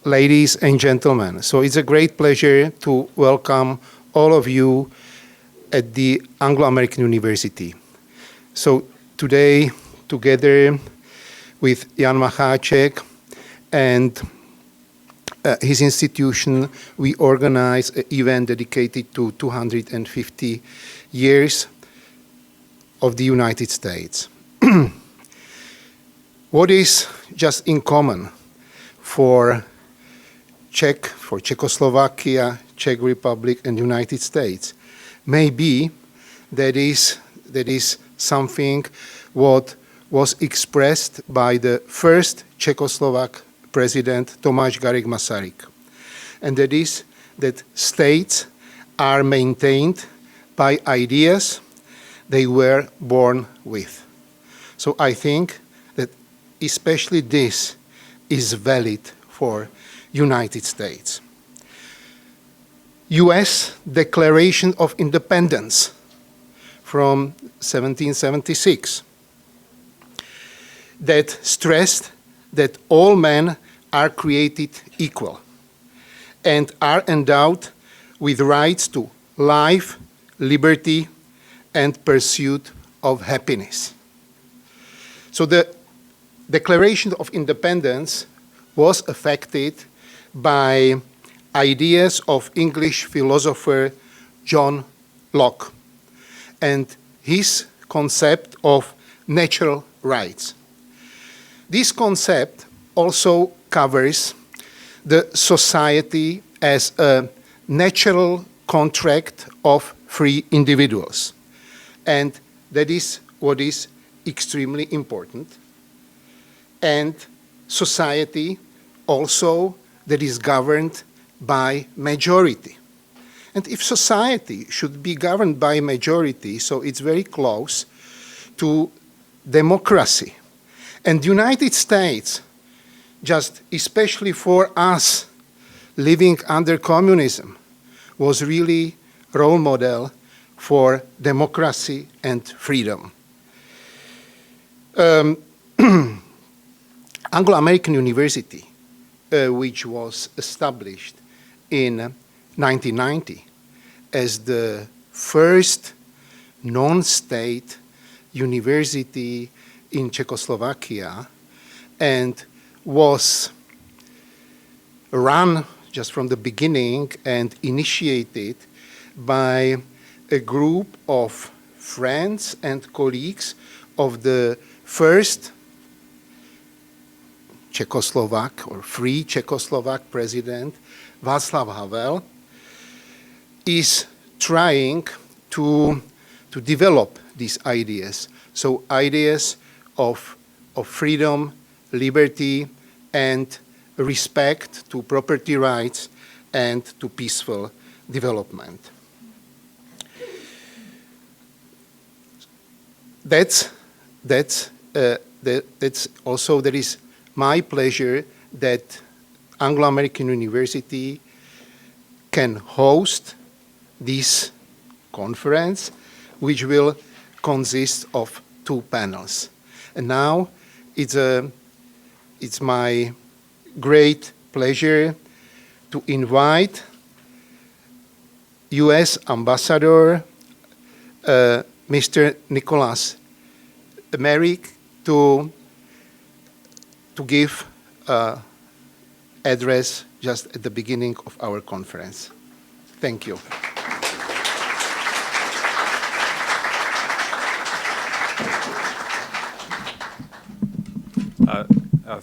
ladies and gentlemen. So it's a great pleasure to welcome all of you at the Anglo-American University. So today, together with Jan Macháček and his institution, we organize an event dedicated to 250 years of the United States. What is just in common for Czechoslovakia, Czech Republic, and United States? Maybe that is something what was expressed by the first Czechoslovak president, Tomáš Garrigue Masaryk. And that is that states are maintained by ideas they were born with. So I think that especially this is valid for United States. US Declaration of Independence from 1776 that stressed that all men are created equal and are endowed with rights to life, liberty, and pursuit of happiness. So the Declaration of Independence was affected by ideas of English philosopher John Locke and his concept of natural rights. This concept also covers the society as a natural contract of free individuals. And that is what is extremely important. And society also that is governed by majority. And if society should be governed by majority, so it's very close to democracy. And the United States, just especially for us living under communism, was really a role model for democracy and freedom. Anglo-American University, which was established in 1990 as the first non-state university in Czechoslovakia and was run just from the beginning and initiated by a group of friends and colleagues of the first Czechoslovak or free Czechoslovak president, Václav Havel, is trying to develop these ideas. So ideas of freedom, liberty, and respect to property rights and to peaceful development. That's also, that is my pleasure that Anglo-American University can host this conference, which will consist of 2 panels. And now it's my great pleasure to invite U.S. Ambassador Mr. Nicholas Merrick to give address just at the beginning of our conference. Thank you.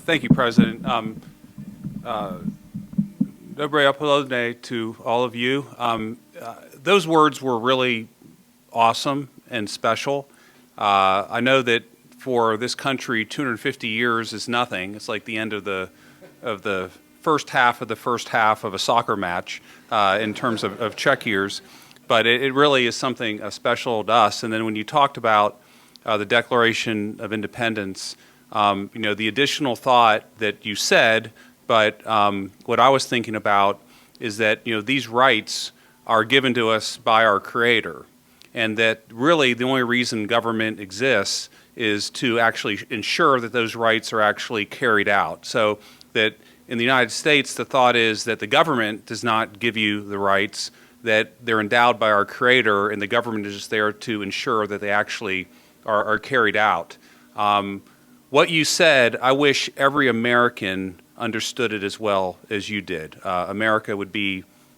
Thank you, President. Dobré odpoledne to all of you. Those words were really awesome and special. I know that for this country, 250 years is nothing. It's like the end of the first half of a soccer match in terms of Czech years. But it really is something special to us. And then when you talked about the Declaration of Independence, you know, the additional thought that you said, but what I was thinking about is that, you know, these rights are given to us by our Creator, and that really the only reason government exists is to actually ensure that those rights are actually carried out. So that in the United States, the thought is that the government does not give you the rights, that they're endowed by our Creator, and the government is just there to ensure that they actually are carried out. What you said, I wish every American understood it as well as you did. America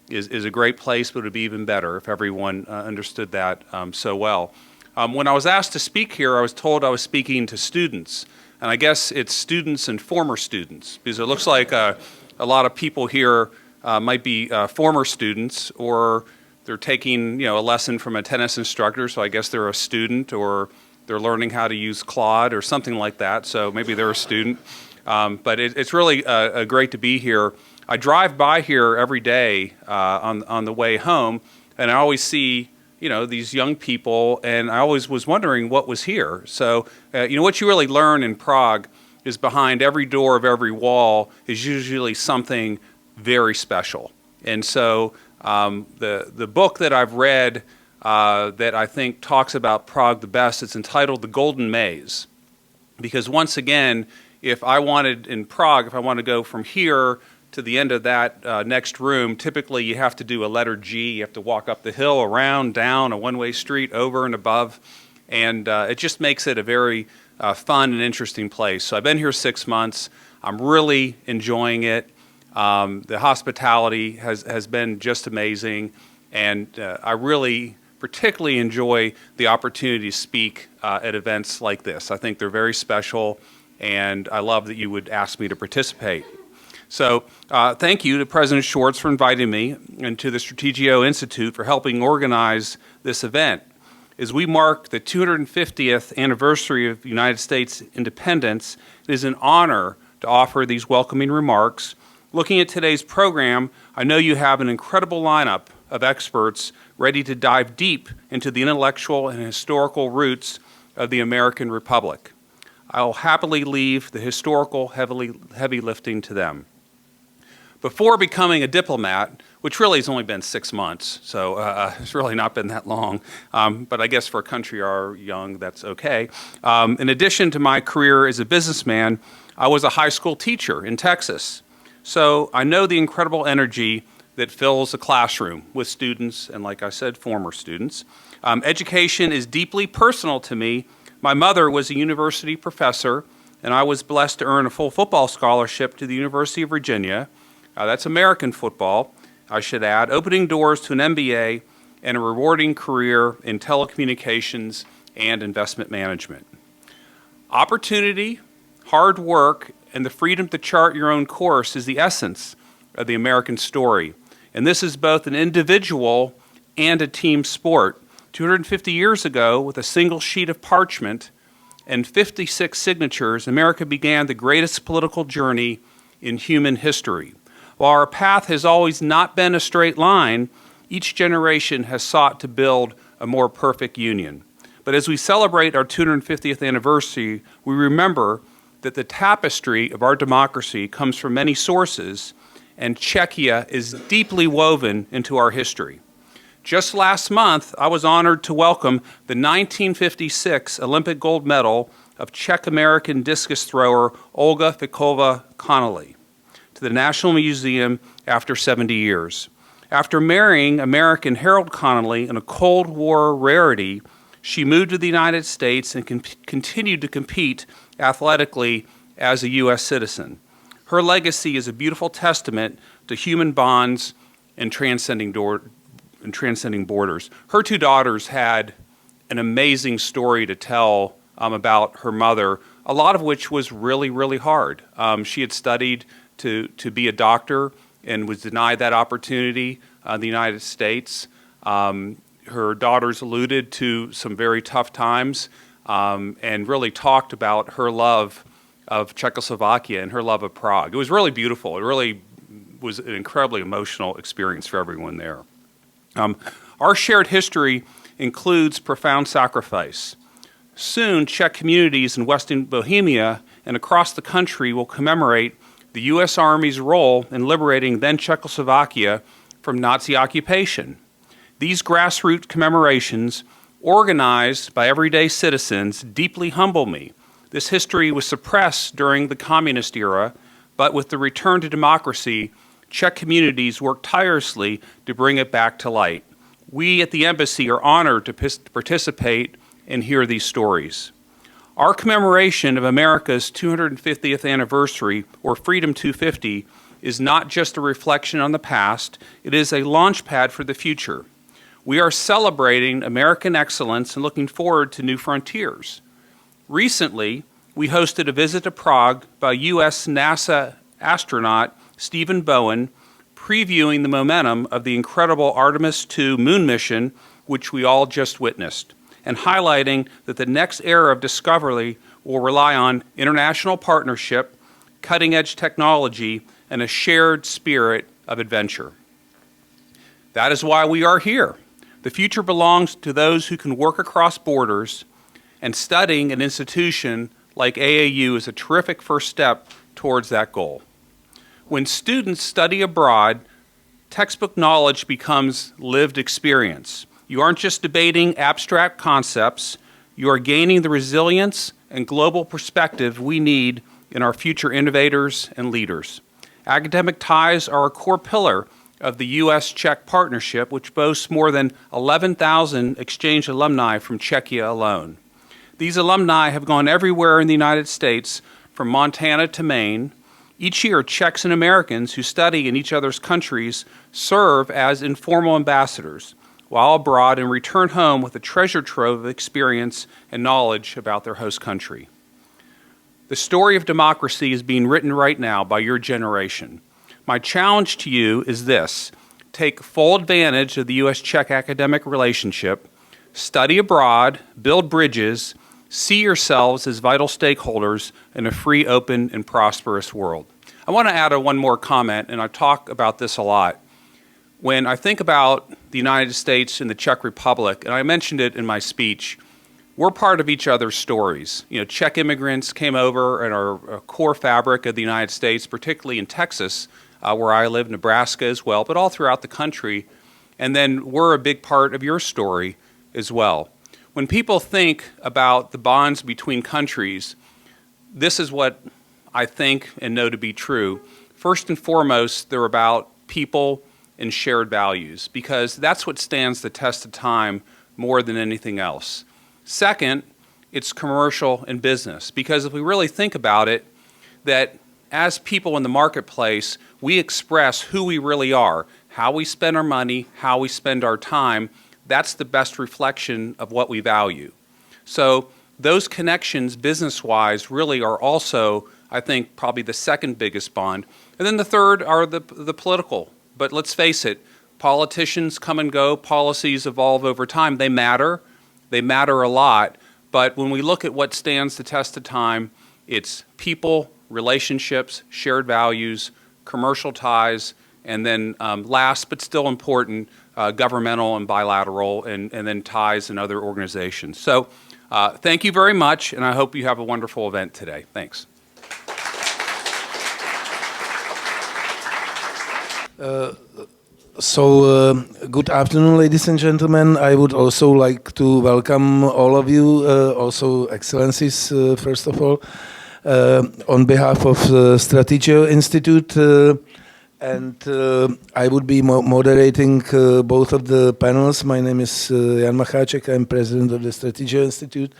is a great place, but it would be even better if everyone understood that so well. When I was asked to speak here, I was told I was speaking to students. And I guess it's students and former students, because it looks like a lot of people here might be former students, or they're taking a lesson from a tennis instructor, so I guess they're a student, or they're learning how to use Claude or something like that, so maybe they're a student. But it's really great to be here. I drive by here every day on the way home, and I always see these young people, and I always was wondering what was here. So, what you really learn in Prague is behind every door of every wall is usually something very special. And so the book that I've read that I think talks about Prague the best, it's entitled The Golden Maze. Because once again, if I wanted to go from here to the end of that next room, typically you have to do a letter G. You have to walk up the hill, around, down, a one-way street, over and above. And it just makes it a very fun and interesting place. So I've been here 6 months. I'm really enjoying it. The hospitality has been just amazing. And I really particularly enjoy the opportunity to speak at events like this. I think they're very special, and I love that you would ask me to participate. So thank you to President Schwarz for inviting me, and to the Strategeo Institute for helping organize this event. As we mark the 250th anniversary of the United States independence, it is an honor to offer these welcoming remarks. Looking at today's program, I know you have an incredible lineup of experts ready to dive deep into the intellectual and historical roots of the American Republic. I will happily leave the historical heavy lifting to them. Before becoming a diplomat, which really has only been 6 months, so it's really not been that long, but I guess for a country our young, that's okay. In addition to my career as a businessman, I was a high school teacher in Texas. So I know the incredible energy that fills a classroom with students and, like I said, former students. Education is deeply personal to me. My mother was a university professor, and I was blessed to earn a full football scholarship to the University of Virginia. That's American football, I should add, opening doors to an MBA and a rewarding career in telecommunications and investment management. Opportunity, hard work, and the freedom to chart your own course is the essence of the American story. And this is both an individual and a team sport. 250 years ago, with a single sheet of parchment and 56 signatures, America began the greatest political journey in human history. While our path has always not been a straight line, each generation has sought to build a more perfect union. But as we celebrate our 250th anniversary, we remember that the tapestry of our democracy comes from many sources, and Czechia is deeply woven into our history. Just last month, I was honored to welcome the 1956 Olympic gold medal of Czech-American discus thrower Olga Fikova-Connolly to the National Museum after 70 years. After marrying American Harold Connolly in a Cold War rarity, she moved to the United States and continued to compete athletically as a U.S. citizen. Her legacy is a beautiful testament to human bonds and transcending borders. Her two daughters had an amazing story to tell about her mother, a lot of which was really, really hard. She had studied to be a doctor and was denied that opportunity in the United States. Her daughters alluded to some very tough times and really talked about her love of Czechoslovakia and her love of Prague. It was really beautiful. It really was an incredibly emotional experience for everyone there. Our shared history includes profound sacrifice. Soon, Czech communities in Western Bohemia and across the country will commemorate the U.S. Army's role in liberating then Czechoslovakia from Nazi occupation. These grassroots commemorations, organized by everyday citizens, deeply humble me. This history was suppressed during the communist era, but with the return to democracy, Czech communities work tirelessly to bring it back to light. We at the Embassy are honored to participate and hear these stories. Our commemoration of America's 250th anniversary, or Freedom 250, is not just a reflection on the past, it is a launch pad for the future. We are celebrating American excellence and looking forward to new frontiers. Recently, we hosted a visit to Prague by U.S. NASA astronaut Stephen Bowen, previewing the momentum of the incredible Artemis II moon mission, which we all just witnessed, and highlighting that the next era of discovery will rely on international partnership, cutting-edge technology, and a shared spirit of adventure. That is why we are here. The future belongs to those who can work across borders, and studying an institution like AAU is a terrific first step towards that goal. When students study abroad, textbook knowledge becomes lived experience. You aren't just debating abstract concepts, you are gaining the resilience and global perspective we need in our future innovators and leaders. Academic ties are a core pillar of the U.S.-Czech partnership, which boasts more than 11,000 exchange alumni from Czechia alone. These alumni have gone everywhere in the United States, from Montana to Maine. Each year, Czechs and Americans who study in each other's countries serve as informal ambassadors while abroad and return home with a treasure trove of experience and knowledge about their host country. The story of democracy is being written right now by your generation. My challenge to you is this: take full advantage of the U.S.-Czech academic relationship, study abroad, build bridges, see yourselves as vital stakeholders in a free, open, and prosperous world. I want to add one more comment, and I talk about this a lot. When I think about the United States and the Czech Republic, and I mentioned it in my speech, we're part of each other's stories. You know, Czech immigrants came over and are a core fabric of the United States, particularly in Texas, where I live, Nebraska as well, but all throughout the country. And then we're a big part of your story as well. When people think about the bonds between countries, this is what I think and know to be true. First and foremost, they're about people and shared values, because that's what stands the test of time more than anything else. Second, it's commercial and business, because if we really think about it, that as people in the marketplace, we express who we really are, how we spend our money, how we spend our time. That's the best reflection of what we value. So those connections business-wise really are also, I think, probably the second biggest bond. And then the third are the political. But let's face it, politicians come and go, policies evolve over time. They matter a lot. But when we look at what stands the test of time, it's people, relationships, shared values, commercial ties, and then last but still important, governmental and bilateral, and then ties and other organizations. So thank you very much, and I hope you have a wonderful event today. Thanks. Good afternoon, ladies and gentlemen. I would also like to welcome all of you, also Excellencies, first of all, on behalf of the Strategeo Institute. And I would be moderating both of the panels. My name is Jan Macháček. I'm president of the Strategeo Institute.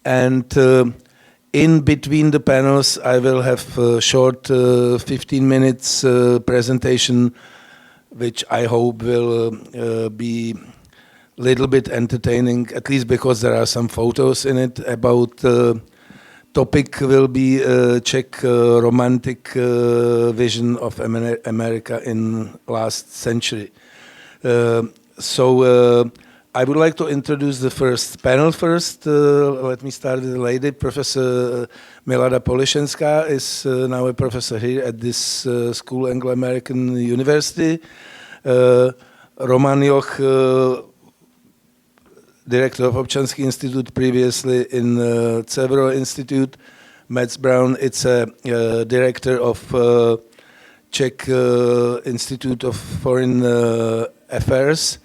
And in between the panels, I will have a short 15 minutes presentation, which I hope will be a little bit entertaining, at least because there are some photos in it. About topic will be Czech romantic vision of America in last century. I would like to introduce the first panel first. Let me start with the lady. Professor Milada Polišenská is now a professor here at this school, Anglo-American University. Roman Joch, director of Občanský institute, previously in Civic Institute. Braun, it's a director of Czech Institute of Foreign Affairs.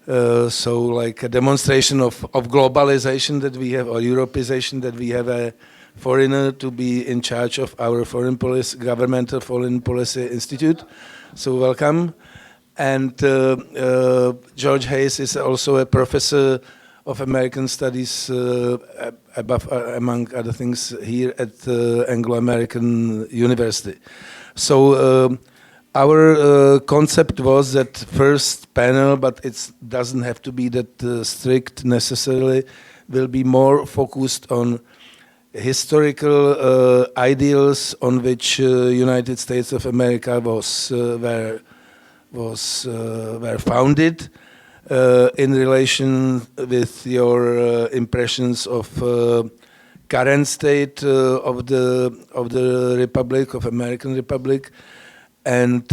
So like a demonstration of globalization that we have, or Europeization, that we have a foreigner to be in charge of our governmental foreign policy institute. So welcome. And George Hayes is also a professor of American Studies, among other things, here at Anglo-American University. So our concept was that first panel, but it doesn't have to be that strict necessarily, will be more focused on historical ideals on which United States of America were founded, in relation with your impressions of current state of the Republic, of American Republic, and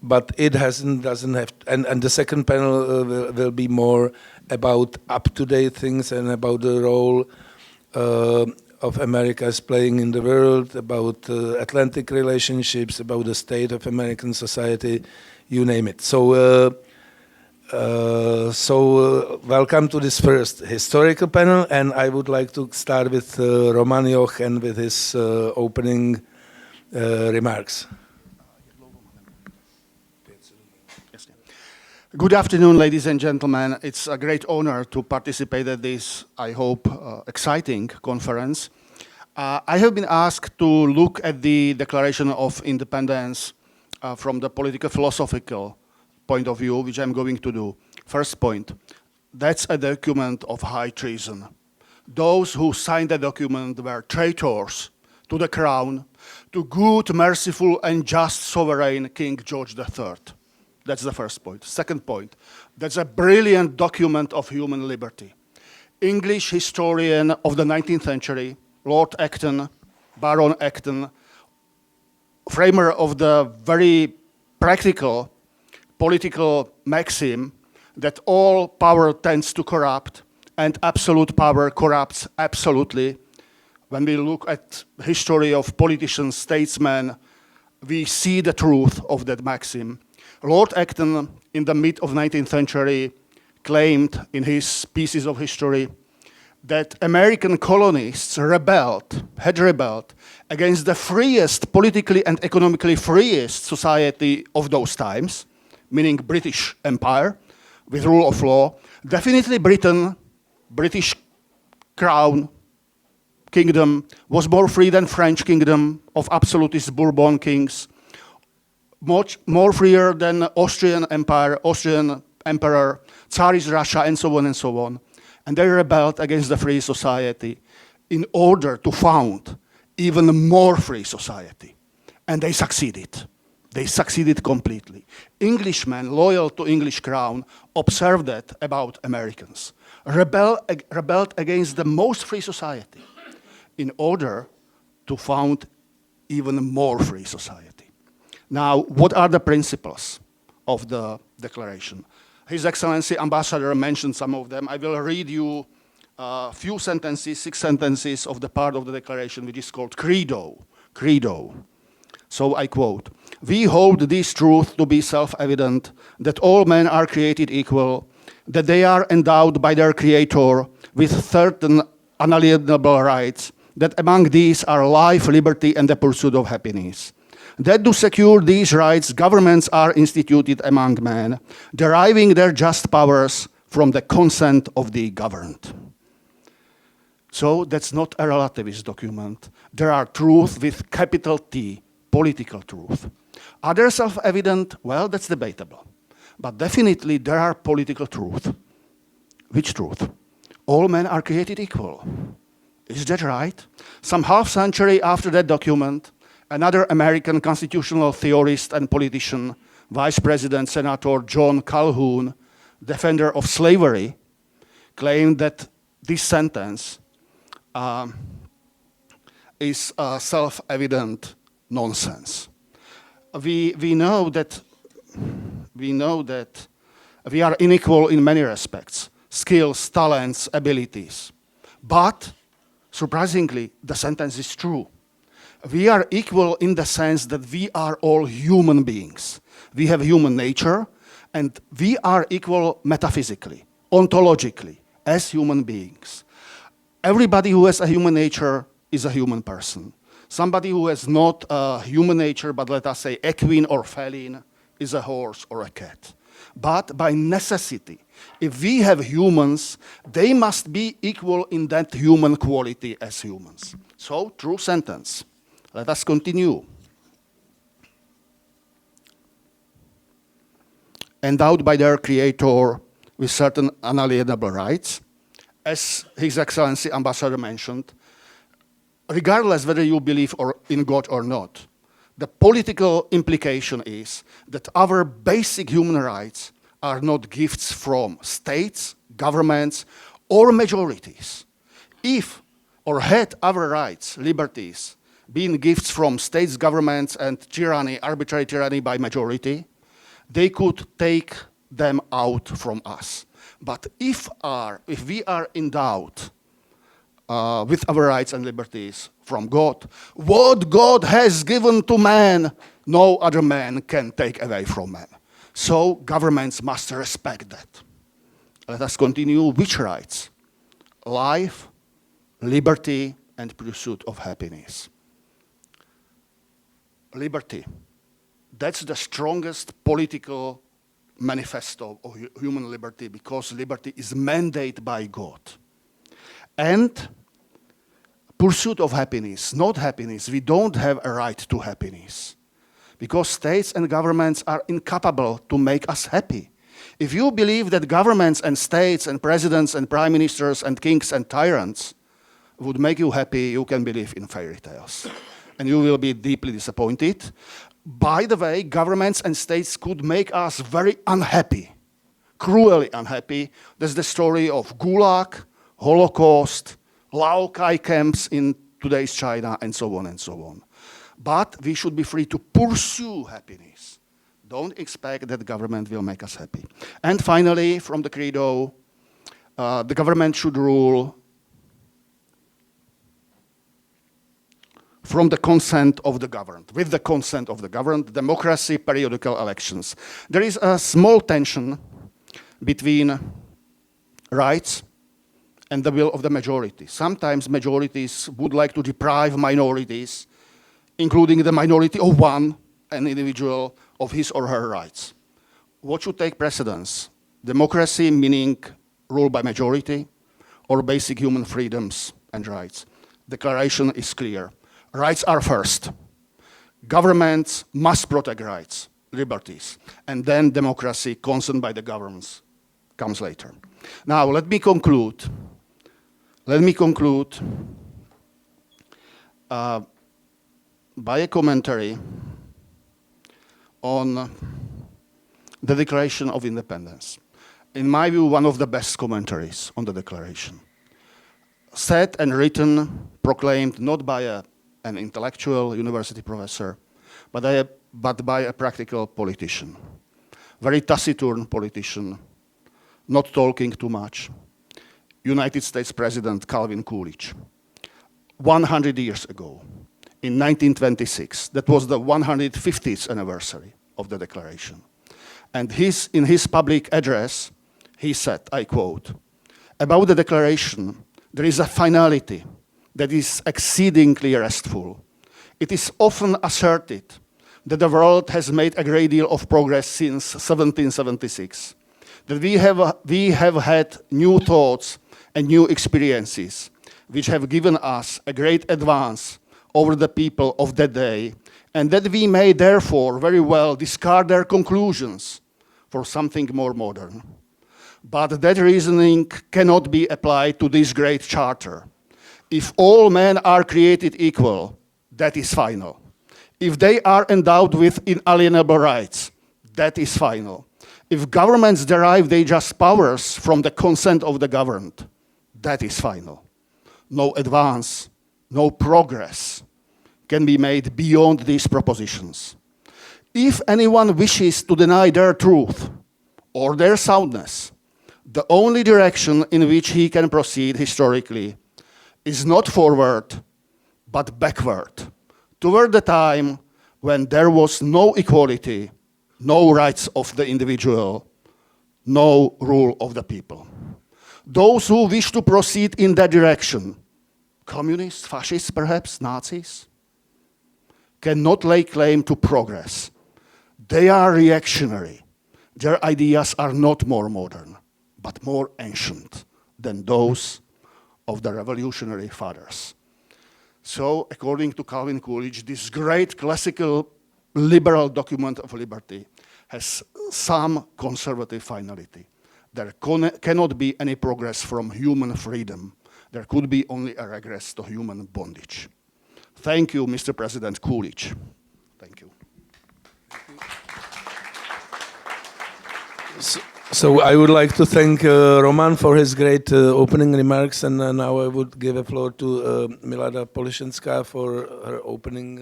but it doesn't have, and the second panel will be more about up-to-date things and about the role of America is playing in the world, about Atlantic relationships, about the state of American society, you name it. So, welcome to this first historical panel, and I would like to start with Roman Joch and with his opening remarks. Good afternoon, ladies and gentlemen. It's a great honor to participate at this, I hope, exciting conference. I have been asked to look at the Declaration of Independence from the political philosophical point of view, which I'm going to do. First point, that's a document of high treason. Those who signed the document were traitors to the crown, to good, merciful, and just sovereign King George III. That's the first point. Second point, that's a brilliant document of human liberty. English historian of the 19th century, Lord Acton, Baron Acton, framer of the very practical political maxim that all power tends to corrupt and absolute power corrupts absolutely. When we look at history of politicians, statesmen, we see the truth of that maxim. Lord Acton, in the mid of 19th century, claimed in his pieces of history that American colonists had rebelled against the freest, politically and economically freest society of those times, meaning British Empire, with rule of law. Definitely Britain, British Crown, kingdom, was more free than French kingdom of absolutist Bourbon kings, much more freer than Austrian Empire, Austrian Emperor, Tsarist Russia, and so on and so on. And they rebelled against the free society in order to found even more free society. And they succeeded. They succeeded completely. Englishmen loyal to English crown observed that about Americans. Rebelled against the most free society in order to found even more free society. Now, what are the principles of the declaration? His Excellency Ambassador mentioned some of them. I will read you a few sentences, 6 sentences of the part of the declaration which is called Credo. Credo. So I quote, "We hold this truth to be self-evident, that all men are created equal, that they are endowed by their Creator with certain unalienable rights, that among these are life, liberty, and the pursuit of happiness. That to secure these rights, governments are instituted among men, deriving their just powers from the consent of the governed." So that's not a relativist document. There are truth with capital T, political truth. Other self-evident, well, that's debatable. But definitely there are political truth. Which truth? All men are created equal. Is that right? Some half century after that document, another American constitutional theorist and politician, Vice President Senator John Calhoun, defender of slavery, claimed that this sentence is self-evident nonsense. We know that we are unequal in many respects, skills, talents, abilities. But surprisingly, the sentence is true. We are equal in the sense that we are all human beings. We have human nature, and we are equal metaphysically, ontologically, as human beings. everybody who has a human nature is a human person. Somebody who has not a human nature, but let us say equine or feline, is a horse or a cat. But by necessity, if we have humans, they must be equal in that human quality as humans. So, true sentence. Let us continue. Endowed by their creator with certain unalienable rights, as His Excellency Ambassador mentioned, regardless whether you believe in God or not, the political implication is that our basic human rights are not gifts from states, governments, or majorities. If or had our rights, liberties, been gifts from states, governments, and tyranny, arbitrary tyranny by majority, they could take them out from us. But if we are endowed with our rights and liberties from God, what God has given to man, no other man can take away from man. So governments must respect that. Let us continue. Which rights? Life, liberty, and pursuit of happiness. Liberty. That's the strongest political manifesto of human liberty, because liberty is mandated by God. And pursuit of happiness, not happiness. We don't have a right to happiness, because states and governments are incapable to make us happy. If you believe that governments and states and presidents and prime ministers and kings and tyrants would make you happy, you can believe in fairy tales. And you will be deeply disappointed. By the way, governments and states could make us very unhappy, cruelly unhappy. That's the story of Gulag, Holocaust, Laogai camps in today's China, and so on and so on. But we should be free to pursue happiness. Don't expect that the government will make us happy. And finally, from the Credo, the government should rule from the consent of the governed, with the consent of the governed, democracy, periodical elections. There is a small tension between rights and the will of the majority. Sometimes majorities would like to deprive minorities, including the minority of an individual, of his or her rights. What should take precedence? Democracy, meaning rule by majority, or basic human freedoms and rights? Declaration is clear. Rights are first. Governments must protect rights, liberties, and then democracy, consent by the governments, comes later. Now, let me conclude by a commentary on the Declaration of Independence. In my view, one of the best commentaries on the Declaration. Said and written, proclaimed not by an intellectual university professor, but by a practical politician. Very taciturn politician, not talking too much. United States President Calvin Coolidge. 100 years ago, in 1926, that was the 150th anniversary of the Declaration. And in his public address, he said, I quote, "About the Declaration, there is a finality that is exceedingly restful. It is often asserted that the world has made a great deal of progress since 1776, that we have had new thoughts and new experiences, which have given us a great advance over the people of that day, and that we may therefore very well discard their conclusions for something more modern. But that reasoning cannot be applied to this great charter. If all men are created equal, that is final. If they are endowed with inalienable rights, that is final. If governments derive their just powers from the consent of the governed, that is final. No advance, no progress can be made beyond these propositions. If anyone wishes to deny their truth or their soundness, the only direction in which he can proceed historically is not forward, but backward, toward the time when there was no equality, no rights of the individual, no rule of the people. those who wish to proceed in that direction, communists, fascists perhaps, Nazis, cannot lay claim to progress. They are reactionary. Their ideas are not more modern, but more ancient than those of the revolutionary fathers. So, according to Calvin Coolidge, this great classical liberal document of liberty has some conservative finality. There cannot be any progress from human freedom. There could be only a regress to human bondage. Thank you, Mr. President Coolidge. Thank you. So I would like to thank Roman for his great opening remarks, and now I would give a floor to Milada Polišenská for her opening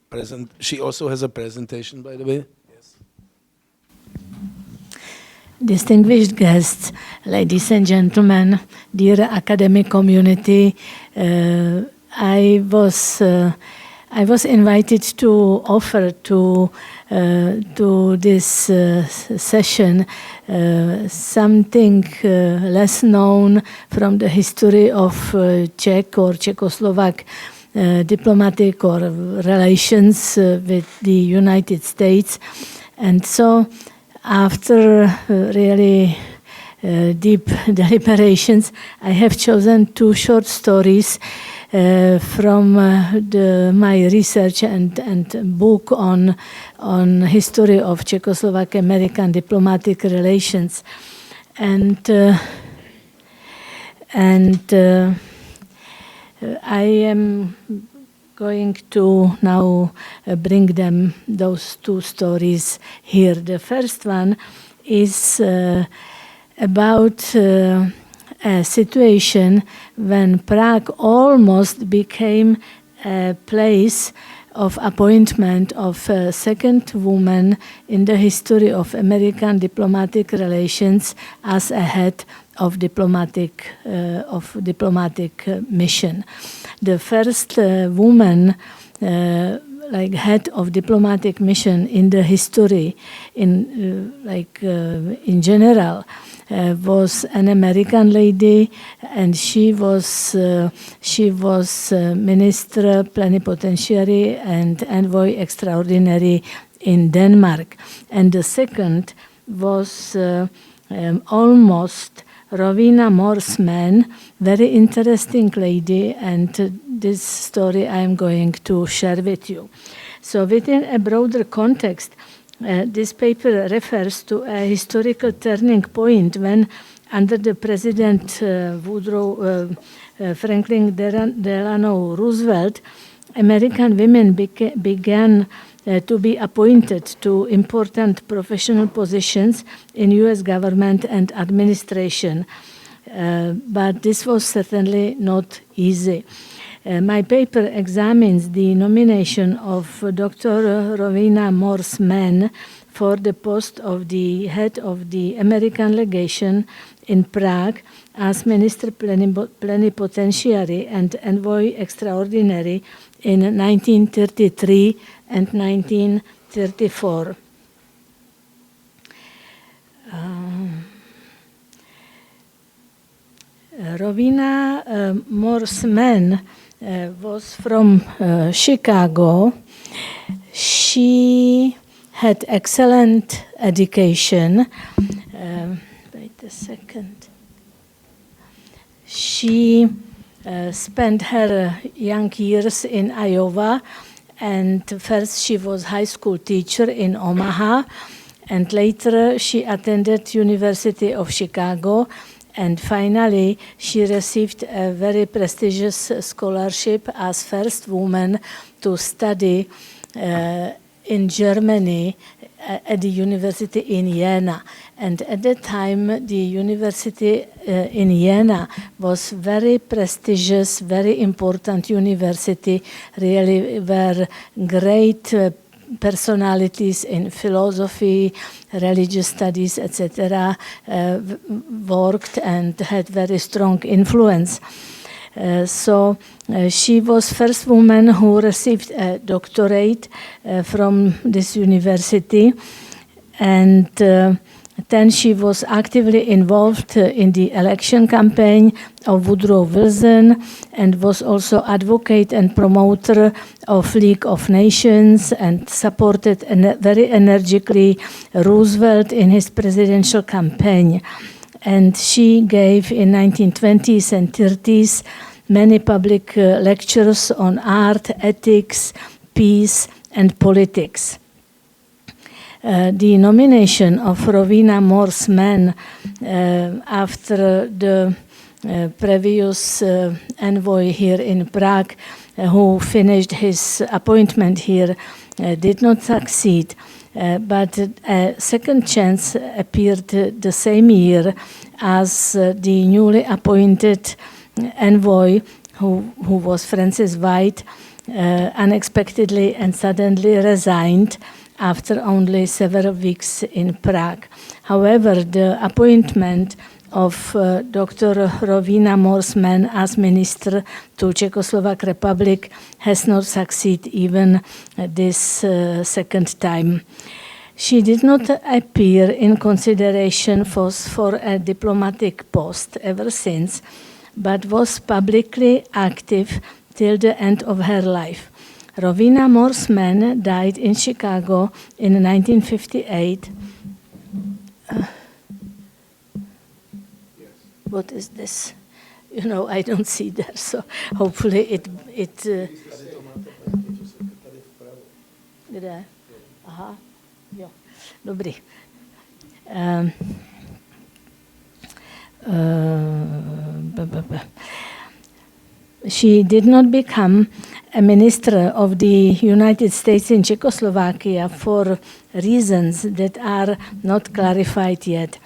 present. She also has a presentation, by the way. Yes. Distinguished guests, ladies and gentlemen, dear academic community, I was invited to offer to this session something less known from the history of Czech or Czechoslovak diplomatic or relations with the United States. And so after really deep deliberations, I have chosen two short stories from my research and book on history of Czechoslovak-American diplomatic relations, and I am going to now bring those two stories here. The first one is about a situation when Prague almost became a place of appointment of a second woman in the history of American diplomatic relations as a head of diplomatic mission. The first woman like head of diplomatic mission in the history in general was an American lady, and she was minister plenipotentiary and envoy extraordinary in Denmark. And the second was almost Rowena Morseman, very interesting lady, and this story I am going to share with you. So within a broader context, this paper refers to a historical turning point when, under the President Franklin Delano Roosevelt, American women began to be appointed to important professional positions in U.S. government and administration. But this was certainly not easy. My paper examines the nomination of Dr. Rowena Morseman for the post of the head of the American legation in Prague as Minister Plenipotentiary and Envoy Extraordinary in 1933 and 1934. Rowena Morseman was from Chicago. She had excellent education. Wait a second. She spent her young years in Iowa, and first she was high school teacher in Omaha, and later she attended University of Chicago. And finally, she received a very prestigious scholarship as first woman to study in Germany at the university in Jena. And at that time, the university in Jena was very prestigious, very important university, really where great personalities in philosophy, religious studies, etc., worked and had very strong influence. So she was first woman who received a doctorate from this university, and Then she was actively involved in the election campaign of Woodrow Wilson and was also advocate and promoter of League of Nations and supported very energically Roosevelt in his presidential campaign. And she gave in 1920s and 30s many public lectures on art, ethics, peace, and politics. The nomination of Rowena Morse Mann after the previous envoy here in Prague, who finished his appointment here, did not succeed. But a second chance appeared the same year as the newly appointed envoy, who was Francis White, unexpectedly and suddenly resigned after only several weeks in Prague. However, the appointment of Dr. Rowena Morse Mann as minister to Czechoslovak Republic has not succeeded even this second time. She did not appear in consideration for a diplomatic post ever since, but was publicly active till the end of her life. Rowena Morse Mann died in Chicago in 1958. What is this? You know, I don't see there, so hopefully it Kde? Aha, jo, dobrý. She did not become a minister of the United States in Czechoslovakia for reasons that are not clarified yet.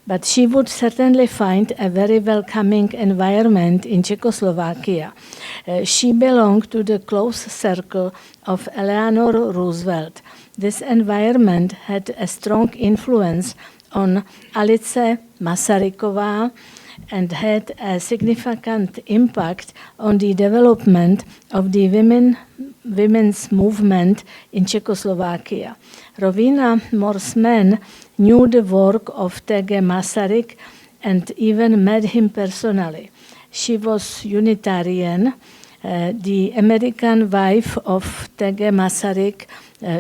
But she would certainly find a very welcoming environment in Czechoslovakia. She belonged to the close circle of Eleanor Roosevelt. This environment had a strong influence on Alice Masaryková and had a significant impact on the development of the women's movement in Czechoslovakia. Rowena Morse Mann knew the work of T.G. Masaryk and even met him personally. She was Unitarian. The American wife of T.G. Masaryk,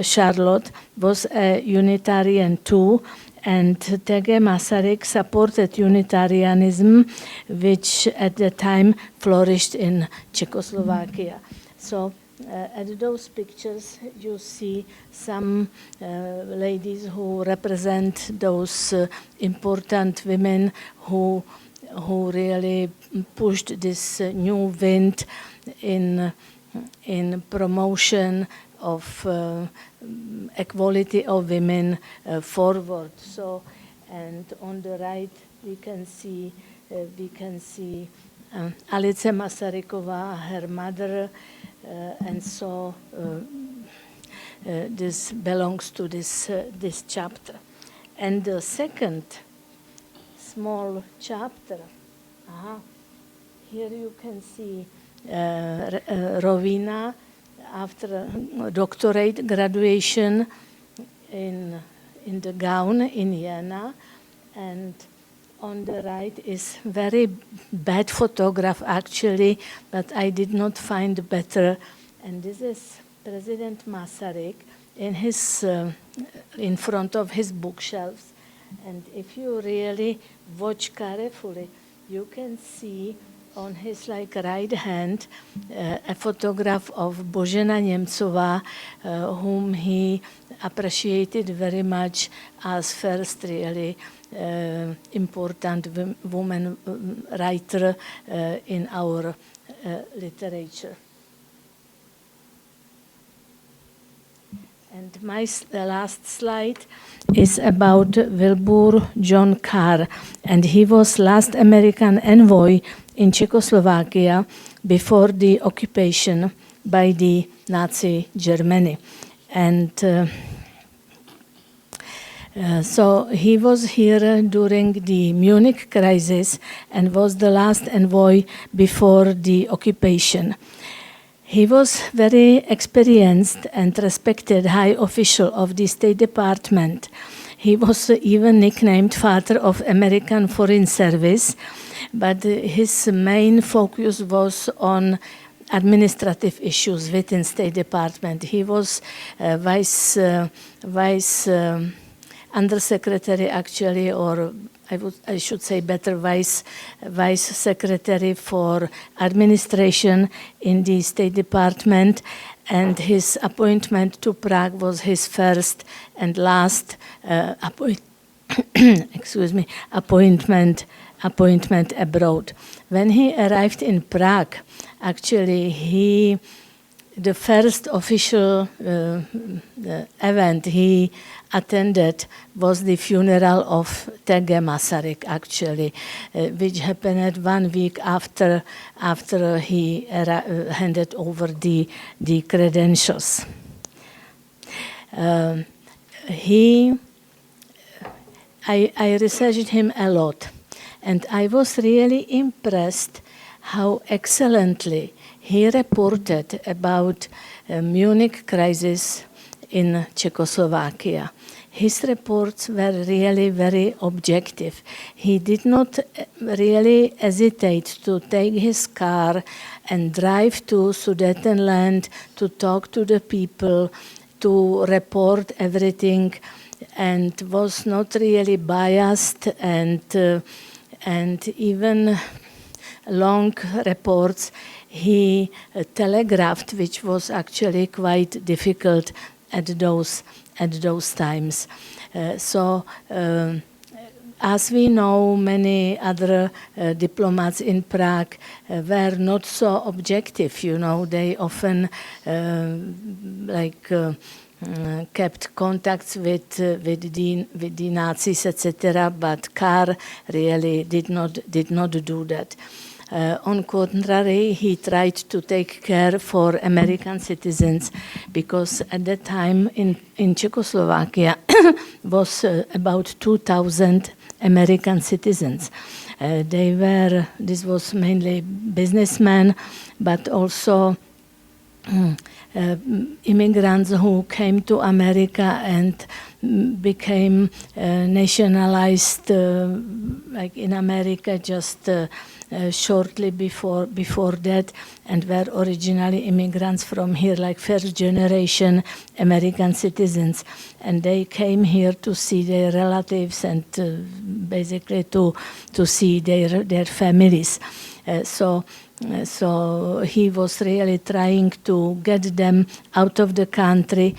Charlotte, was a Unitarian too, and T.G. Masaryk supported Unitarianism, which at the time flourished in Czechoslovakia. So at those pictures you see some ladies who represent those important women who really pushed this new wind in promotion of equality of women forward. So, and on the right we can see Alice Masaryková, her mother, and so this belongs to this chapter. And the second small chapter, here you can see Rowena after doctorate graduation in the gown in Jena, and on the right is very bad photograph actually, but I did not find better. And this is President Masaryk in front of his bookshelves. And if you really watch carefully, you can see on his right hand a photograph of Božena Němcová, whom he appreciated very much as first really important woman writer in our literature. And my last slide is about Wilbur John Carr, and he was last American envoy in Czechoslovakia before the occupation by the Nazi Germany. And so he was here during the Munich crisis and was the last envoy before the occupation. He was very experienced and respected high official of the State Department. He was even nicknamed Father of American Foreign Service, but his main focus was on administrative issues within State Department. He was vice undersecretary, actually, or I should say better, vice secretary for administration in the State Department, and his appointment to Prague was his first and last appointment abroad. When he arrived in Prague, actually the first official event he attended was the funeral of T.G. Masaryk, actually, which happened 1 week after he handed over the credentials. I researched him a lot, and I was really impressed how excellently he reported about Munich crisis in Czechoslovakia. His reports were really very objective. He did not really hesitate to take his car and drive to Sudetenland to talk to the people, to report everything, and was not really biased, and even long reports he telegraphed, which was actually quite difficult at those times. As we know, many other diplomats in Prague were not so objective. They often kept contacts with the Nazis, etc. But Carr really did not do that. On contrary, he tried to take care for American citizens, because at that time in Czechoslovakia was about 2,000 American citizens. This was mainly businessmen, but also immigrants who came to America and became nationalized, like in America, just shortly before that, and were originally immigrants from here, like first generation American citizens, and they came here to see their relatives and basically to see their families. So he was really trying to get them out of the country,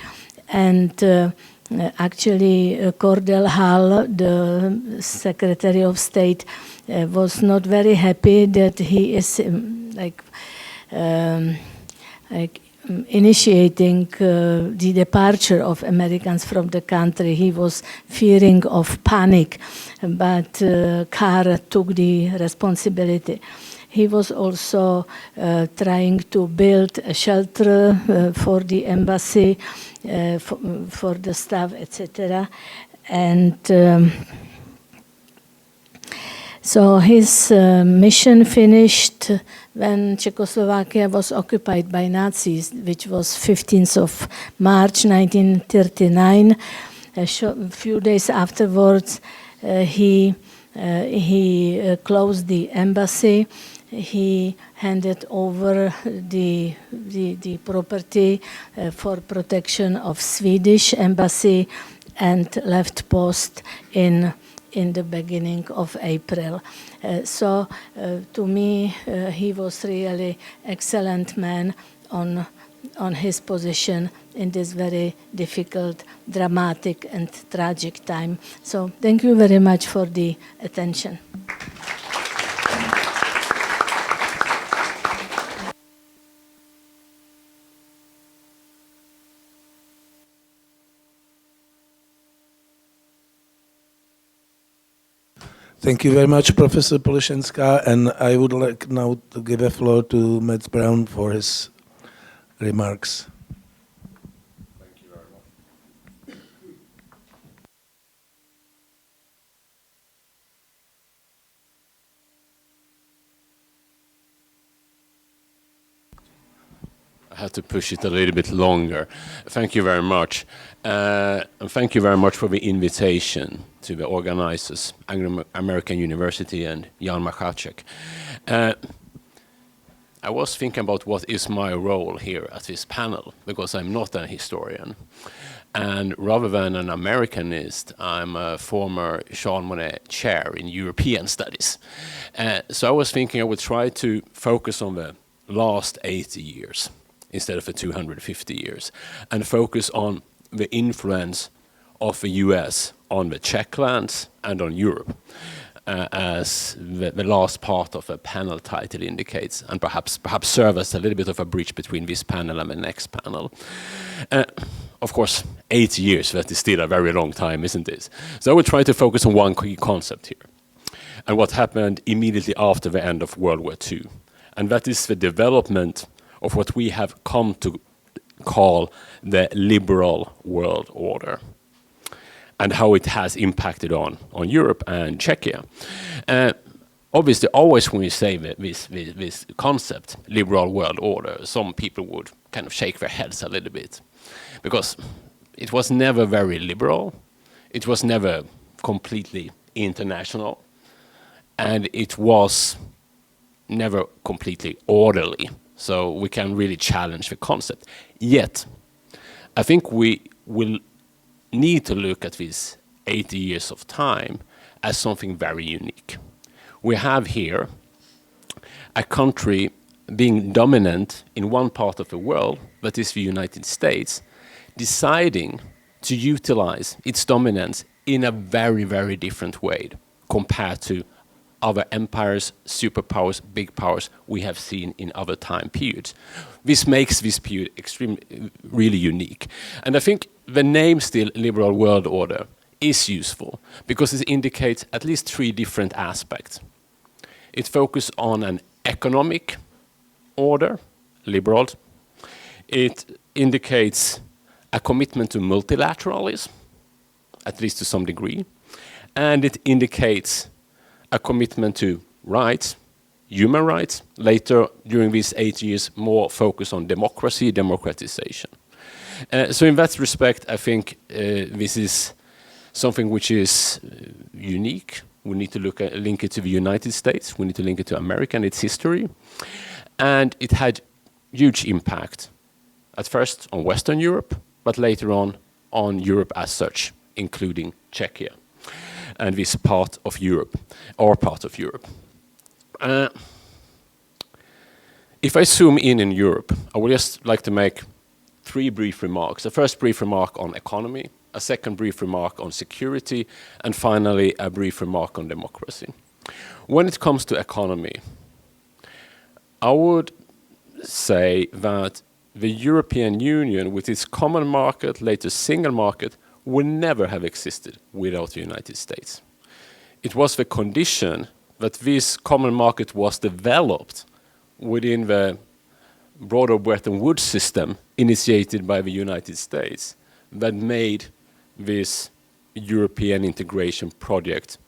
and actually Cordell Hull, the Secretary of State, was not very happy that he is initiating the departure of Americans from the country. He was fearing of panic, but Carr took the responsibility. He was also trying to build a shelter for the embassy, for the staff, etc. And so his mission finished when Czechoslovakia was occupied by Nazis, which was 15th of March 1939. A few days afterwards, he closed the embassy. He handed over the property for protection of Swedish embassy and left post in the beginning of April. To me, he was really excellent man on his position in this very difficult, dramatic, and tragic time. So thank you very much for the attention. Thank you very much, Professor Polišenská, and I would like now to give a floor to Matt Braun for his remarks. Thank you very much. I had to push it a little bit longer. Thank you very much. And thank you very much for the invitation to the organizers, Anglo-American University and Jan Macháček. I was thinking about what is my role here at this panel, because I'm not a historian. And rather than an Americanist, I'm a former Jean Monnet chair in European studies. So I was thinking I would try to focus on the last 80 years instead of the 250 years, and focus on the influence of the US on the Czech lands and on Europe, as the last part of the panel title indicates, and perhaps serve as a little bit of a bridge between this panel and the next panel. Of course, 80 years, that is still a very long time, isn't it? So I will try to focus on one key concept here, and what happened immediately after the end of World War II. And that is the development of what we have come to call the liberal world order, and how it has impacted on Europe and Czechia. Obviously, always when you say this concept, liberal world order, some people would kind of shake their heads a little bit, because it was never very liberal, it was never completely international, and it was never completely orderly. So we can really challenge the concept. Yet, I think we will need to look at these 80 years of time as something very unique. We have here a country being dominant in one part of the world, that is the United States, deciding to utilize its dominance in a very, very different way compared to other empires, superpowers, big powers we have seen in other time periods. This makes this period really unique. And I think the name still liberal world order is useful because it indicates at least three different aspects. It focuses on an economic order, liberal. It indicates a commitment to multilateralism, at least to some degree. And it indicates a commitment to rights, human rights. Later, during these 8 years, more focus on democracy, democratization. So in that respect, I think this is something which is unique. We need to link it to the United States. We need to link it to America and its history. And it had huge impact, at first on Western Europe, but later on Europe as such, including Czechia and this part of Europe, our part of Europe. If I zoom in Europe, I would just like to make three brief remarks. A first brief remark on economy, a second brief remark on security, and finally a brief remark on democracy. When it comes to economy, I would say that the European Union, with its common market, later single market, would never have existed without the United States. It was the condition that this common market was developed within the broader Bretton Woods system initiated by the United States that made this European integration project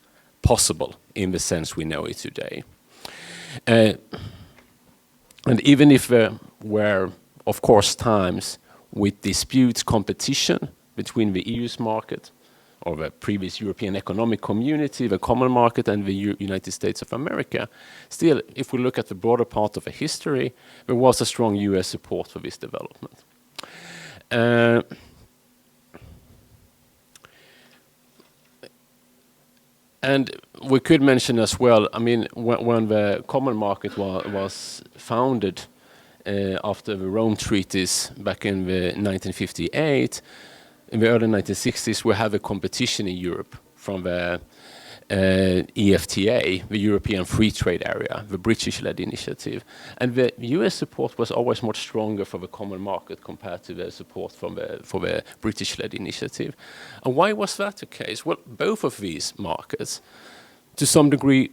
possible in the sense we know it today. And even if there were, of course, times with disputes, competition between the EU's market or the previous European Economic Community, the common market, and the United States of America, still, if we look at the broader part of the history, there was a strong US support for this development. And we could mention as well, I mean, when the common market was founded after the Rome treaties back in the 1958, in the early 1960s, we have a competition in Europe from the EFTA, the European Free Trade Area, the British-led initiative. And the US support was always much stronger for the common market compared to the support for the British-led initiative. And why was that the case? Well, both of these markets, to some degree,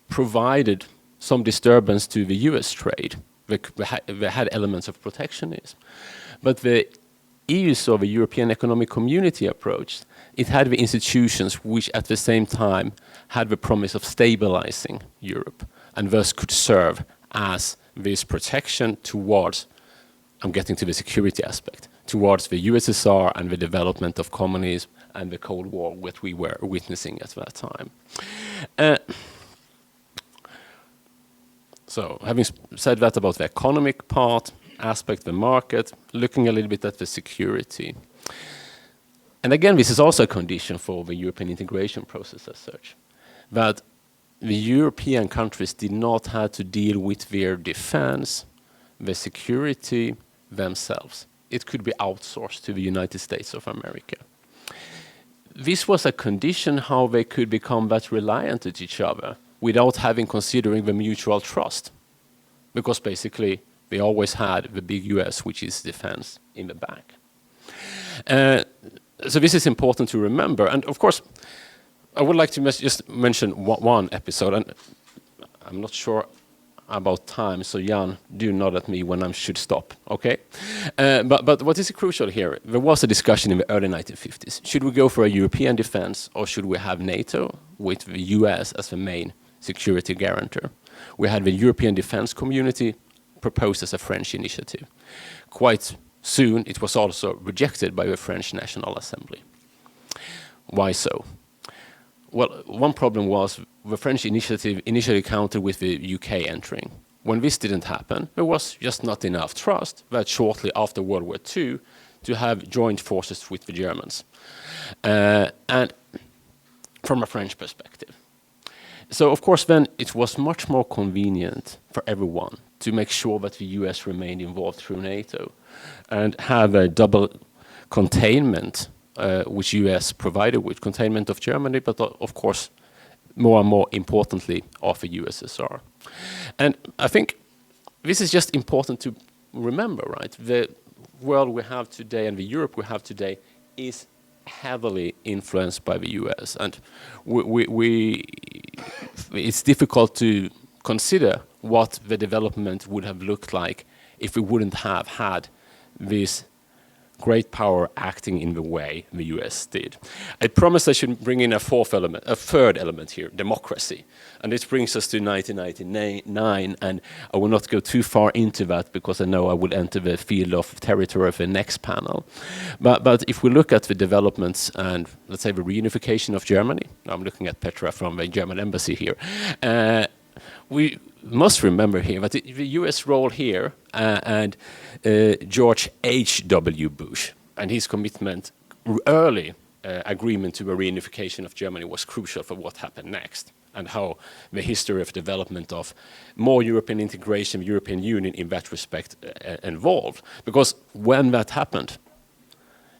provided some disturbance to the US trade. They had elements of protectionism. But the EU's or the European Economic Community approach, it had the institutions which at the same time had the promise of stabilizing Europe and thus could serve as this protection towards I'm getting to the security aspect, towards the USSR and the development of communism and the Cold War, which we were witnessing at that time. So having said that about the economic part, aspect, the market, looking a little bit at the security. And again, this is also a condition for the European integration process as such, that the European countries did not have to deal with their defense, their security themselves. It could be outsourced to the United States of America. This was a condition how they could become that reliant on each other without having considering the mutual trust, because basically they always had the big US, which is defense, in the back. So this is important to remember. And of course, I would like to just mention one episode, and I'm not sure about time, so Jan, do nod at me when I should stop, okay? But what is crucial here, there was a discussion in the early 1950s. Should we go for a European defense, or should we have NATO with the US as the main security guarantor? We had the European defense community proposed as a French initiative. Quite soon, it was also rejected by the French National Assembly. Why so? Well, one problem was the French initiative initially countered with the UK entering. When this didn't happen, there was just not enough trust that shortly after World War II to have joined forces with the Germans. And from a French perspective. So of course then it was much more convenient for everyone to make sure that the US remained involved through NATO and have a double containment which US provided with containment of Germany, but of course more and more importantly of the USSR. And I think this is just important to remember, right? The world we have today and the Europe we have today is heavily influenced by the US, and it's difficult to consider what the development would have looked like if we wouldn't have had this great power acting in the way the US did. I promised I should bring in a third element here, democracy. And this brings us to 1999, and I will not go too far into that because I know I will enter the field of territory of the next panel. But if we look at the developments and, let's say, the reunification of Germany, I'm looking at Petra from the German embassy here, we must remember here that the US role here and George H.W. Bush and his commitment, early agreement to a reunification of Germany was crucial for what happened next and how the history of development of more European integration, European Union in that respect evolved. Because when that happened,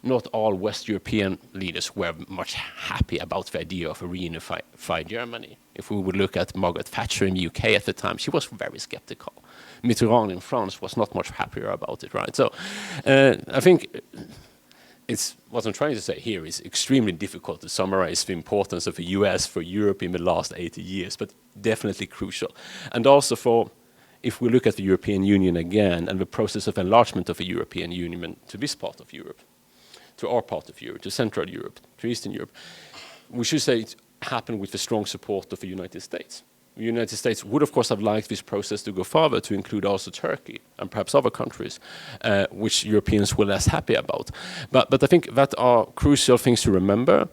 not all West European leaders were much happy about the idea of a reunified Germany. If we would look at Margaret Thatcher in the UK at the time, she was very skeptical. Mitterrand in France was not much happier about it, right? So I think it's what I'm trying to say here is extremely difficult to summarize the importance of the US for Europe in the last 80 years, but definitely crucial. And also for, if we look at the European Union again and the process of enlargement of the European Union to this part of Europe, to our part of Europe, to Central Europe, to Eastern Europe, we should say it happened with the strong support of the United States. The United States would, of course, have liked this process to go further, to include also Turkey and perhaps other countries, which Europeans were less happy about. But I think that are crucial things to remember.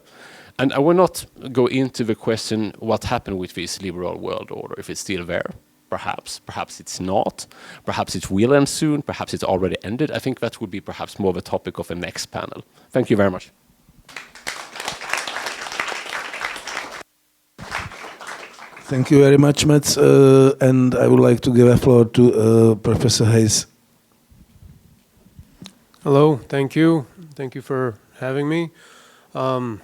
And I will not go into the question what happened with this liberal world order, if it's still there. Perhaps it's not. Perhaps it will end soon. Perhaps it's already ended. I think that would be perhaps more of a topic of the next panel. Thank you very much. Thank you very much, Mats. And I would like to give a floor to Professor Hayes. Hello, thank you. Thank you for having me. The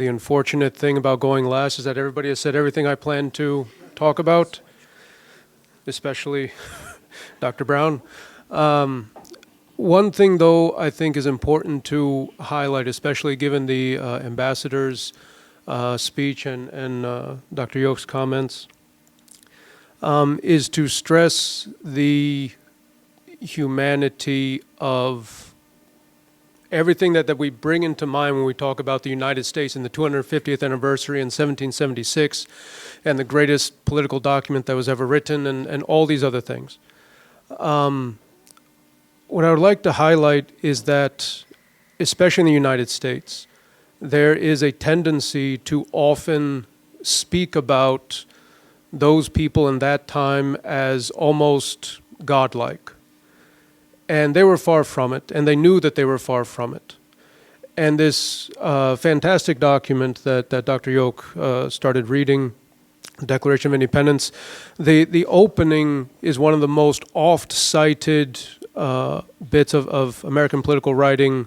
unfortunate thing about going last is that everybody has said everything I planned to talk about, especially Dr. Braun. One thing, though, I think is important to highlight, especially given the ambassador's speech and Dr. Joch's comments, is to stress the humanity of everything that we bring into mind when we talk about the United States in the 250th anniversary in 1776 and the greatest political document that was ever written and all these other things. what I would like to highlight is that, especially in the United States, there is a tendency to often speak about those people in that time as almost godlike. And they were far from it, and they knew that they were far from it. And this fantastic document that Dr. Joch started reading, Declaration of Independence, the opening is one of the most oft-cited bits of American political writing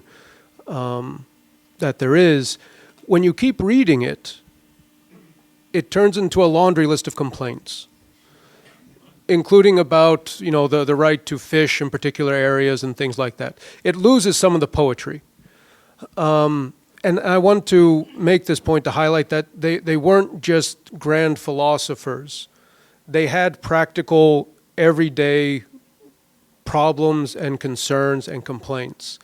that there is. When you keep reading it, it turns into a laundry list of complaints, including about, you know, the right to fish in particular areas and things like that. It loses some of the poetry. And I want to make this point to highlight that they weren't just grand philosophers. They had practical, everyday problems and concerns and complaints.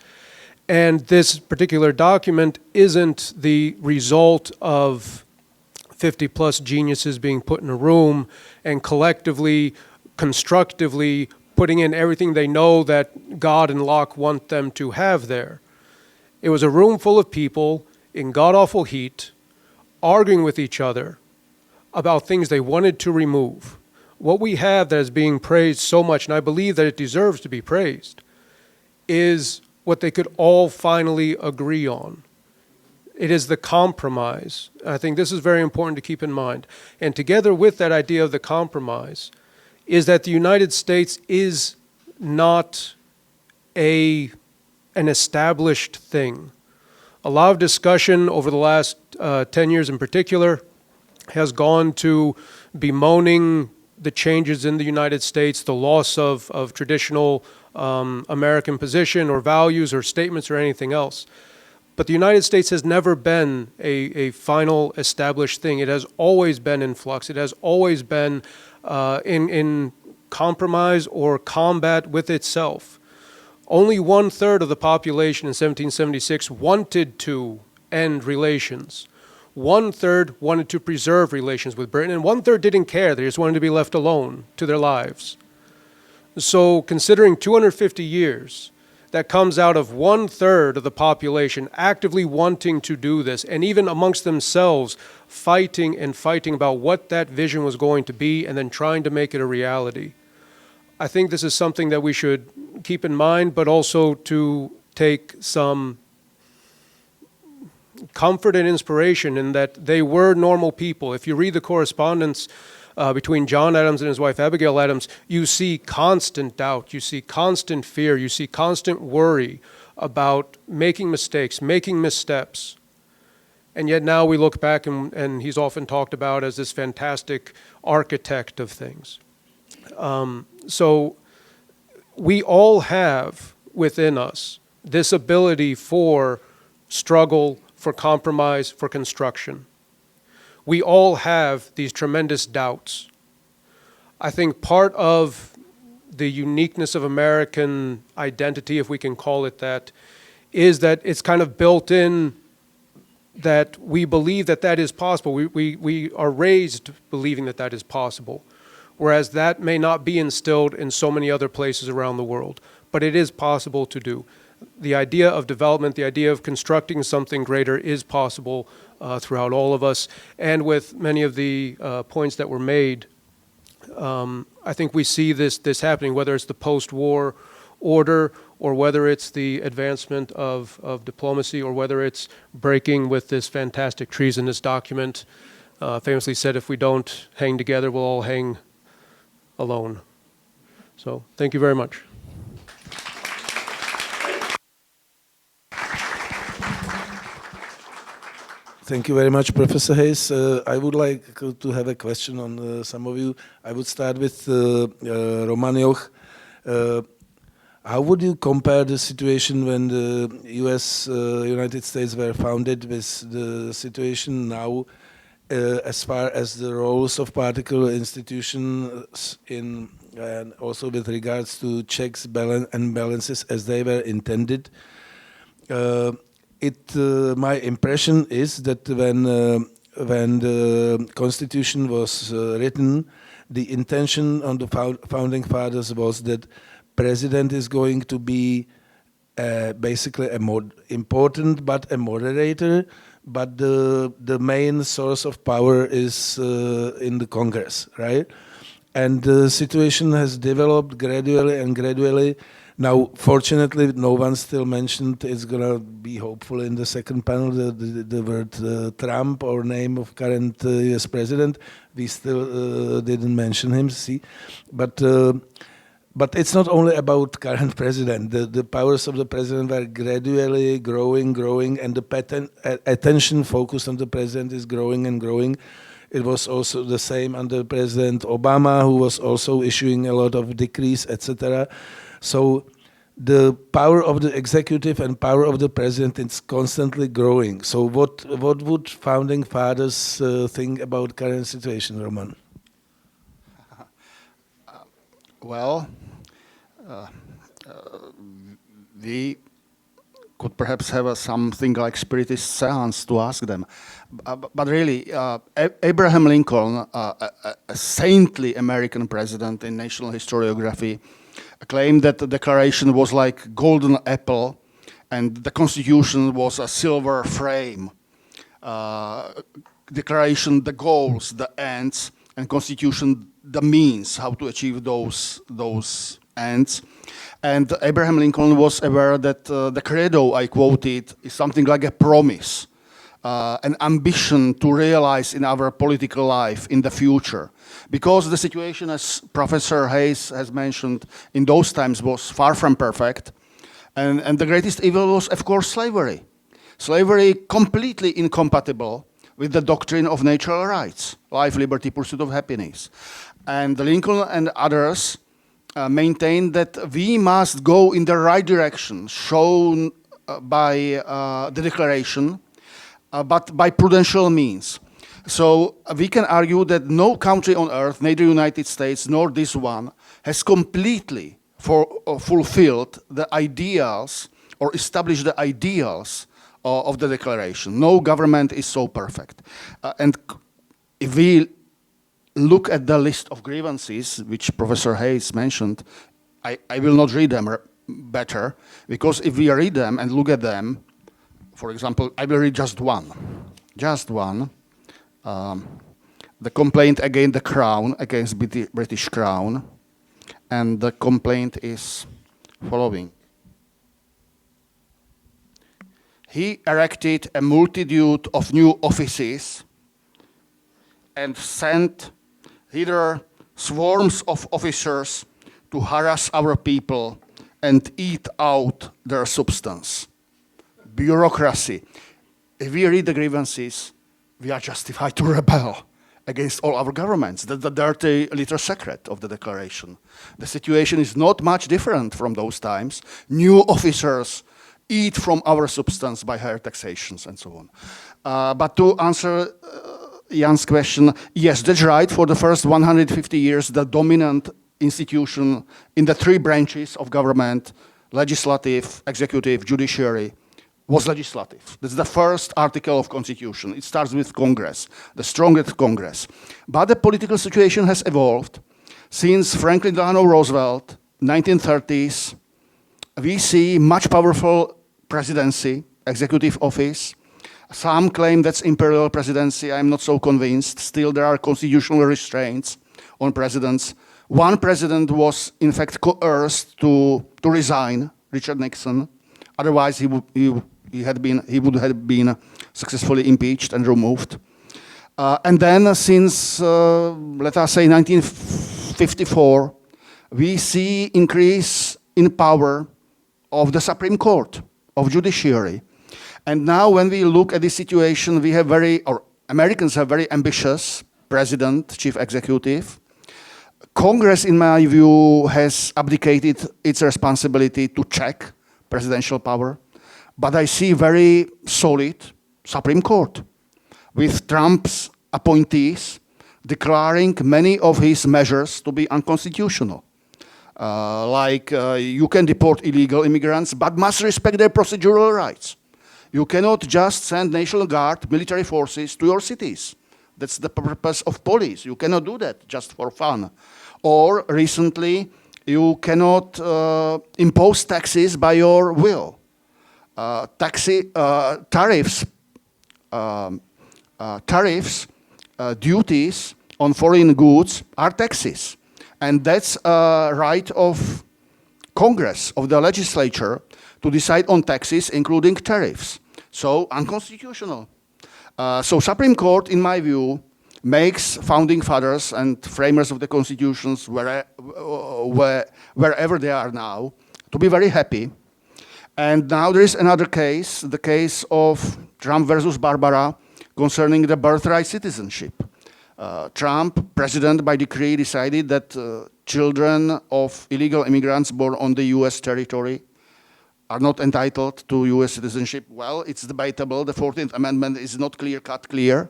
And this particular document isn't the result of 50-plus geniuses being put in a room and collectively, constructively putting in everything they know that God and Locke want them to have there. It was a room full of people in god-awful heat, arguing with each other about things they wanted to remove. What we have that is being praised so much, and I believe that it deserves to be praised, is what they could all finally agree on. It is the compromise. I think this is very important to keep in mind. And together with that idea of the compromise is that the United States is not an established thing. A lot of discussion over the last 10 years in particular has gone to bemoaning the changes in the United States, the loss of traditional American position or values or statements or anything else. But the United States has never been a final established thing. It has always been in flux. It has always been in compromise or combat with itself. Only 1/3 of the population in 1776 wanted to end relations. 1/3 wanted to preserve relations with Britain, and 1/3 didn't care. They just wanted to be left alone to their lives. So considering 250 years, that comes out of 1/3 of the population actively wanting to do this, and even amongst themselves fighting about what that vision was going to be and then trying to make it a reality. I think this is something that we should keep in mind, but also to take some comfort and inspiration in that they were normal people. If you read the correspondence between John Adams and his wife Abigail Adams, you see constant doubt, you see constant fear, you see constant worry about making mistakes, making missteps. And yet now we look back and he's often talked about as this fantastic architect of things. So we all have within us this ability for struggle, for compromise, for construction. We all have these tremendous doubts. I think part of the uniqueness of American identity, if we can call it that, is that it's kind of built in that we believe that that is possible. We are raised believing that that is possible, whereas that may not be instilled in so many other places around the world. But it is possible to do. The idea of development, the idea of constructing something greater is possible throughout all of us. And with many of the points that were made, I think we see this happening, whether it's the post-war order or whether it's the advancement of diplomacy or whether it's breaking with this fantastic treasonous document. Famously said, if we don't hang together, we'll all hang alone. So thank you very much. Thank you very much, Professor Hayes. I would like to have a question on some of you. I would start with Roman Joch. How would you compare the situation when the United States were founded with the situation now as far as the roles of particular institutions in and also with regards to checks and balances as they were intended? My impression is that when the Constitution was written, the intention on the founding fathers was that president is going to be basically a more important but a moderator, but the main source of power is in the Congress, right? And the situation has developed gradually and gradually. Now, fortunately, no one still mentioned, it's going to be hopeful in the second panel, the word Trump or name of current US president. We still didn't mention him, see. But it's not only about current president. The powers of the president are gradually growing, and the attention focused on the president is growing and growing. It was also the same under President Obama, who was also issuing a lot of decrees, etc. So the power of the executive and power of the president is constantly growing. So what would founding fathers think about current situation, Roman? Well, we could perhaps have something like spiritist seance to ask them. But really, Abraham Lincoln, a saintly American president in national historiography, claimed that the Declaration was like golden apple and the Constitution was a silver frame. Declaration, the goals, the ends, and Constitution, the means, how to achieve those ends. And Abraham Lincoln was aware that the credo I quoted is something like a promise, an ambition to realize in our political life in the future. Because the situation, as Professor Hayes has mentioned, in those times was far from perfect. And the greatest evil was, of course, slavery. Slavery completely incompatible with the doctrine of natural rights, life, liberty, pursuit of happiness. And Lincoln and others maintained that we must go in the right direction, shown by the Declaration, but by prudential means. So we can argue that no country on earth, neither the United States nor this one, has completely fulfilled the ideals or established the ideals of the Declaration. No government is so perfect. And if we look at the list of grievances, which Professor Hayes mentioned, I will not read them better, because if we read them and look at them, for example, I will read just one. The complaint against the Crown, against British Crown, and the complaint is following. He erected a multitude of new offices and sent hither swarms of officers to harass our people and eat out their substance. Bureaucracy. If we read the grievances, we are justified to rebel against all our governments. That's the dirty little secret of the Declaration. The situation is not much different from those times. New officers eat from our substance by higher taxations and so on. But to answer Jan's question, yes, that's right. For the first 150 years, the dominant institution in the three branches of government, legislative, executive, judiciary, was legislative. That's the first article of Constitution. It starts with Congress, the strongest Congress. But the political situation has evolved. Since Franklin Delano Roosevelt, 1930s, we see much powerful presidency, executive office. Some claim that's imperial presidency. I'm not so convinced. Still, there are constitutional restraints on presidents. One president was, in fact, coerced to resign, Richard Nixon. Otherwise, he would have been successfully impeached and removed. And then, since let us say 1954, we see increase in power of the Supreme Court, of judiciary. And now, when we look at this situation, we have Americans have very ambitious president, chief executive. Congress, in my view, has abdicated its responsibility to check presidential power. But I see very solid Supreme Court, with Trump's appointees declaring many of his measures to be unconstitutional. Like you can deport illegal immigrants, but must respect their procedural rights. You cannot just send National Guard, military forces to your cities. That's the purpose of police. You cannot do that just for fun. Or recently, You cannot impose taxes by your will. Tariffs, duties on foreign goods are taxes. And that's a right of Congress, of the legislature, to decide on taxes, including tariffs. So, unconstitutional. So Supreme Court, in my view, makes founding fathers and framers of the constitutions wherever they are now to be very happy. And now there is another case, the case of Trump versus Barbara, concerning the birthright citizenship. Trump, president by decree, decided that children of illegal immigrants born on the US territory are not entitled to US citizenship. Well, it's debatable. The 14th Amendment is not clear-cut clear.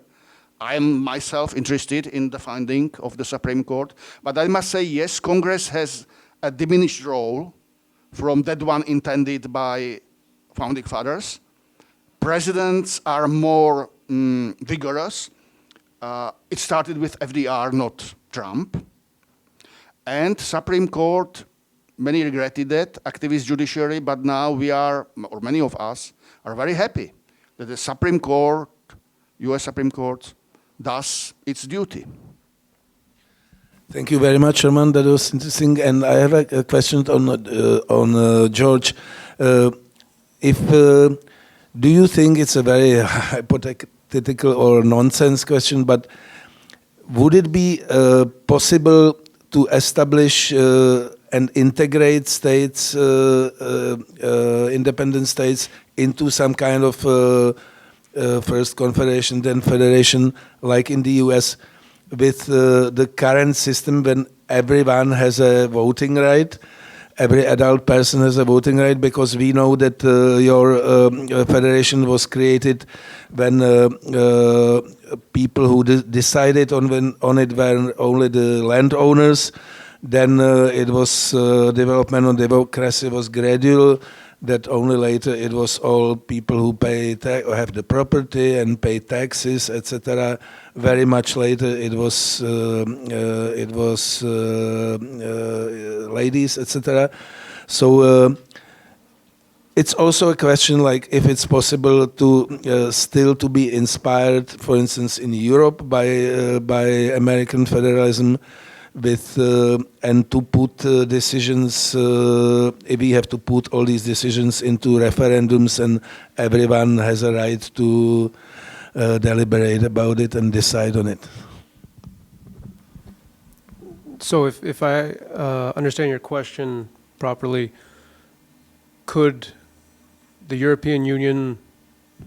I am myself interested in the finding of the Supreme Court. But I must say, yes, Congress has a diminished role from that one intended by founding fathers. Presidents are more vigorous. It started with FDR, not Trump. And Supreme Court, many regretted that, activist judiciary, but now we are, or many of us, are very happy that the Supreme Court, US Supreme Court, does its duty. Thank you very much, Herman. That was interesting. And I have a question on George. Do you think it's a very hypothetical or nonsense question, but would it be possible to establish and integrate states, independent states, into some kind of first confederation, then federation, like in the US, with the current system when everyone has a voting right, every adult person has a voting right, because we know that your federation was created when people who decided on it were only the landowners. Then it was development on democracy was gradual, that only later it was all people who pay or have the property and pay taxes, etc. Very much later it was ladies, etc. So it's also a question like if it's possible to still to be inspired, for instance, in Europe by American federalism, with and to put decisions, if we have to put all these decisions into referendums and everyone has a right to deliberate about it and decide on it. So if I understand your question properly, could the European Union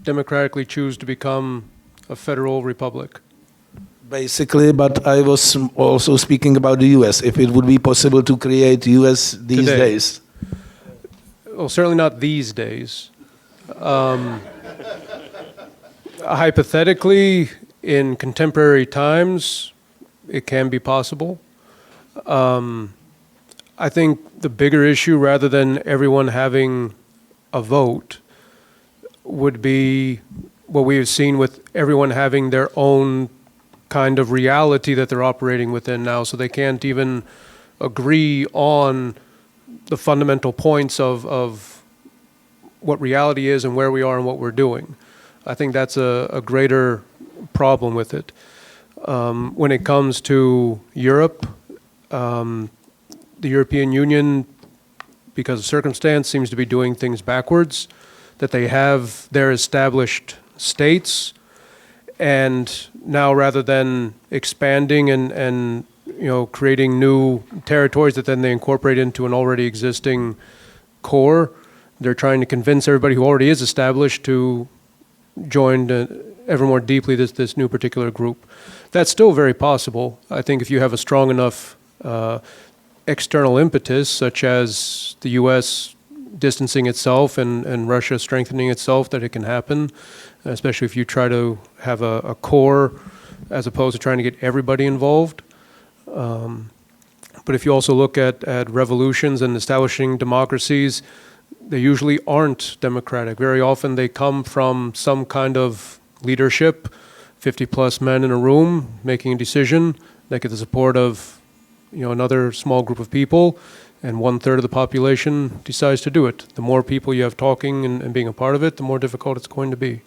democratically choose to become a federal republic? Basically, but I was also speaking about the US, if it would be possible to create US these days. Well, certainly not these days. Hypothetically, in contemporary times, it can be possible. I think the bigger issue, rather than everyone having a vote, would be what we have seen with everyone having their own kind of reality that they're operating within now, so they can't even agree on the fundamental points of what reality is and where we are and what we're doing. I think that's a greater problem with it. When it comes to Europe, the European Union, because of circumstance, seems to be doing things backwards, that they have their established states, and now rather than expanding and creating new territories that then they incorporate into an already existing core, they're trying to convince everybody who already is established to join ever more deeply this new particular group. That's still very possible. I think if you have a strong enough external impetus, such as the US distancing itself and Russia strengthening itself, that it can happen, especially if you try to have a core as opposed to trying to get everybody involved. But if you also look at revolutions and establishing democracies, they usually aren't democratic. Very often they come from some kind of leadership, 50 plus men in a room making a decision. They get the support of another small group of people, and 1/3 of the population decides to do it. The more people you have talking and being a part of it, the more difficult it's going to be.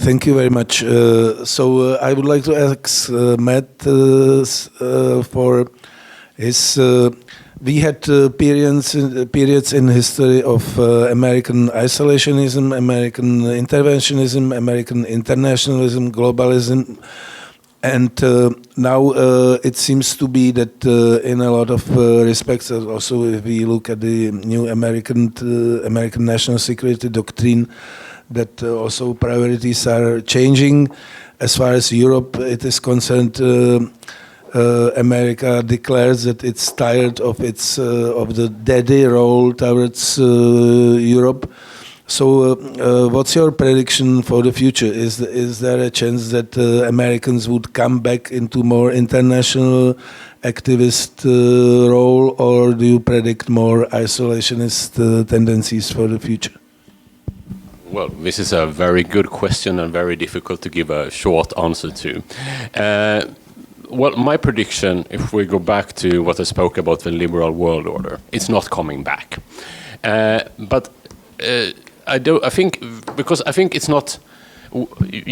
Thank you very much. I would like to ask Matt for his. We had periods in history of American isolationism, American interventionism, American internationalism, globalism, and now it seems to be that in a lot of respects, also if we look at the new American national security doctrine, that also priorities are changing. As far as Europe it is concerned, America declares that it's tired of the daddy role towards Europe. So, what's your prediction for the future? Is there a chance that Americans would come back into more international activist role, or do you predict more isolationist tendencies for the future? Well, this is a very good question and very difficult to give a short answer to. Well, my prediction, if we go back to what I spoke about, the liberal world order, it's not coming back. I think it's not.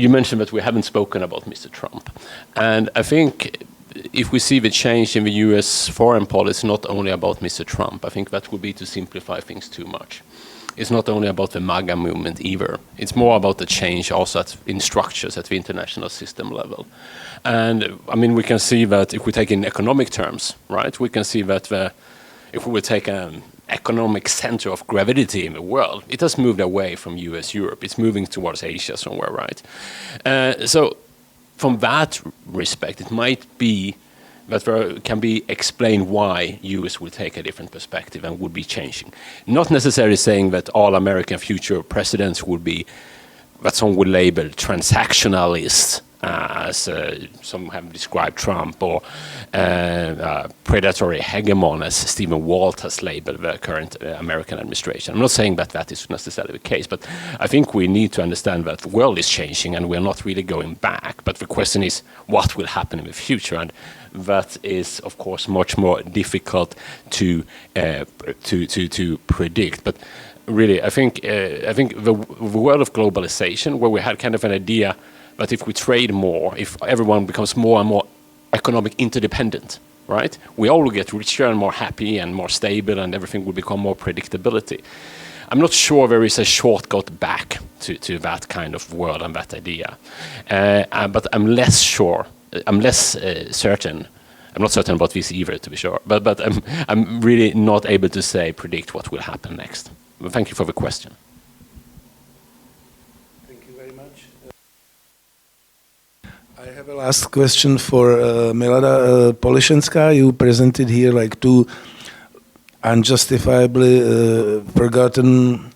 You mentioned that we haven't spoken about Mr. Trump, and I think if we see the change in the U.S. foreign policy, not only about Mr. Trump, I think that would be to simplify things too much. It's not only about the MAGA movement either. It's more about the change also in structures at the international system level. And I mean, we can see that if we take in economic terms, right? We can see that if we would take an economic center of gravity in the world, it has moved away from US, Europe. It's moving towards Asia somewhere, right? So from that respect, it might be that there can be explained why US will take a different perspective and would be changing. Not necessarily saying that all American future presidents would be what some would label transactionalists, as some have described Trump, or predatory hegemon, as Stephen Walt has labeled the current American administration. I'm not saying that that is necessarily the case, but I think we need to understand that the world is changing and we're not really going back. But the question is, what will happen in the future? And that is, of course, much more difficult to predict. But really, I think the world of globalization, where we had kind of an idea that if we trade more, if everyone becomes more and more economic interdependent, right, we all will get richer and more happy and more stable, and everything will become more predictability. I'm not sure there is a shortcut back to that kind of world and that idea, but I'm less sure. I'm less certain. I'm not certain about this either, to be sure. But I'm really not able to predict what will happen next. But thank you for the question. Thank you very much. I have a last question for Milada Polišenská. You presented here like two unjustifiably forgotten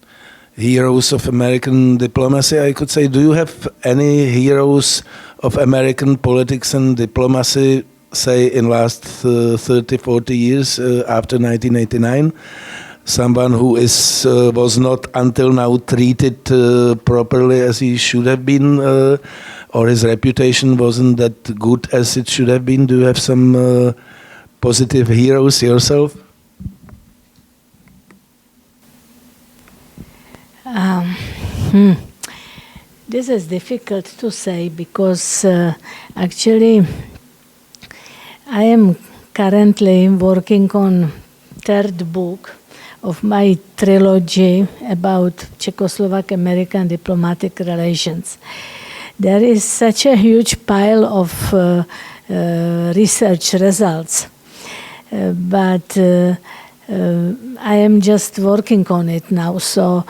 heroes of American diplomacy, I could say. Do you have any heroes of American politics and diplomacy, say, in last 30, 40 years after 1989? Someone who was not until now treated properly as he should have been, or his reputation wasn't that good as it should have been? Do you have some positive heroes yourself? This is difficult to say because actually I am currently working on third book of my trilogy about Czechoslovak-American diplomatic relations. There is such a huge pile of research results, but I am just working on it now. So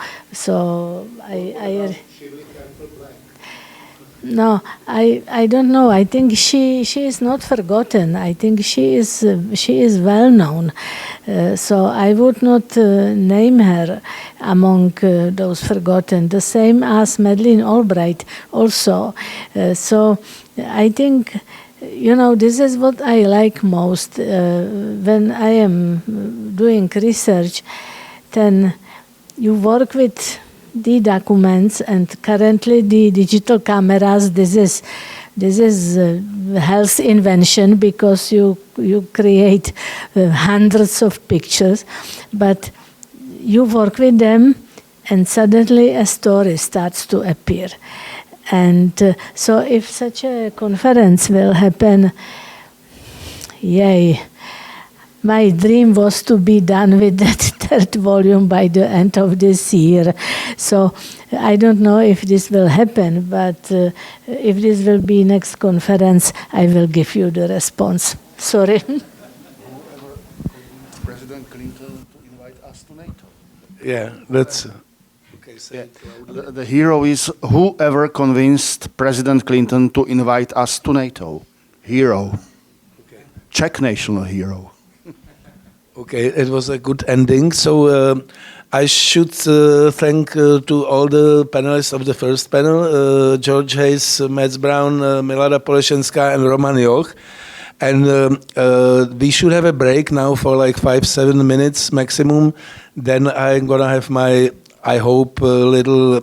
no, I don't know. I think she is not forgotten. I think she is well known. So I would not name her among those forgotten. The same as Madeleine Albright also. So I think, this is what I like most when I am doing research. Then you work with the documents, and currently the digital cameras, this is this is health invention because you create hundreds of pictures, but you work with them and suddenly a story starts to appear. And so if such a conference will happen, yay. My dream was to be done with that third volume by the end of this year. So I don't know if this will happen, but if this will be next conference, I will give you the response. Sorry. President Clinton to invite us to NATO. Yeah, that's... Okay, Yeah. The hero is whoever convinced President Clinton to invite us to NATO. Hero. Okay. Czech national hero. Okay, it was a good ending. So I should thank to all the panelists of the first panel, George Hayes, Mads Braun, Milada Polišenská, and Roman Joch. And we should have a break now for like 5-7 minutes maximum. Then I'm gonna have my, I hope, little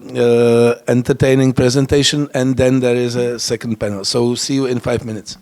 entertaining presentation, and then there is a second panel. So see you in 5 minutes.